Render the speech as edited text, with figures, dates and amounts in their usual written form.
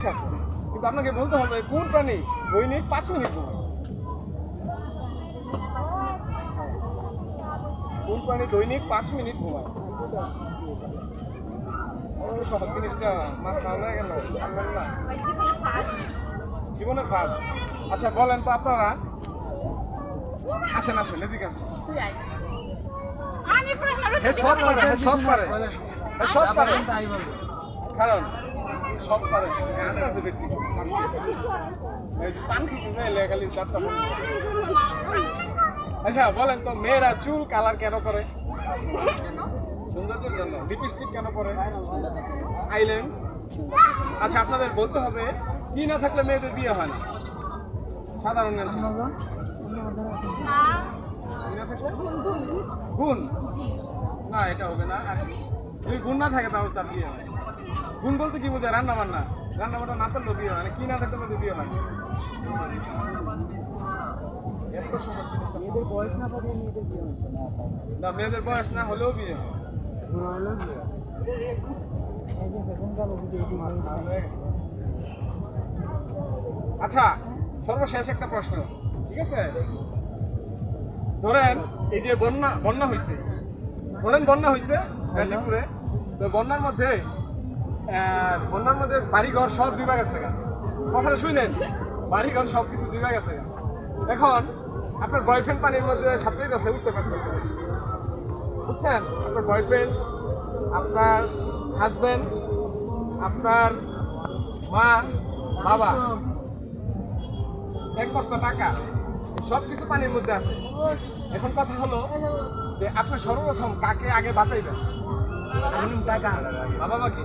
কিন্তু আপনাকে বলতে হবে কোন প্রাণী দৈনিক 5 মিনিট ঘুমায়? কোন প্রাণী দৈনিক 5 মিনিট ঘুমায়? সহজ জিনিসটা মাছ খাওয়া হয়ে গেল, জানলেন না? জীবনের ফার্স্ট। আচ্ছা বলেন তো আপনারা, আসেন আসেন এদিকে আসেন। সব পারে, সব পারে, সব পারে, কারণ সব পারে। আচ্ছা বলেন তো, মেয়েরা চুল কালার কেন করে? সৌন্দর্যের জন্য। লিপস্টিক কেন পরে? আইল্যান্ড। আচ্ছা আপনাদের বলতে হবে কি না থাকলে মেয়েদের বিয়ে হয় না? সাধারণ গুণ না, এটা হবে না। যদি গুণ না থাকে তাহলে তার বিয়ে হয়। গুণ বলতে কি বোঝায়? রান্না বান্না, রান্না বান্না না করলেও বিয়ে হয় না। কি না থাকলে মেয়েদের বিয়ে হয় না? এত সহজ জিনিসটা। মেয়েদের বয়স না থাকলে মেয়েদের বিয়ে হচ্ছে না। মেয়েদের বয়স না হলেও বিয়ে হয়। আচ্ছা সর্বশেষ একটা প্রশ্ন, ঠিক আছে? ধরেন এই যে বন্যা হয়েছে, ধরেন বন্যা হয়েছে গাজীপুরে, তো বন্যার মধ্যে বাড়িঘর সব ডুবে গেছে। কথাটা শুনেন, বাড়িঘর সব কিছু ডুবে গেছে। এখন আপনার বয়ফ্রেন্ড পানির মধ্যে সাঁতরাইতে আছে, উঠতে পারতেছে, বুঝছেন? আপনার বয়ফ্রেন্ড, আপনার হাজবেন্ড, আপনার মা, বাবা, 1 বস্তা টাকা, সব কিছু পানির মধ্যে আছে। এখন কথা হলো যে আপনি সর্বপ্রথম কাকে আগে বাঁচাইবেন? বাবা মাকে।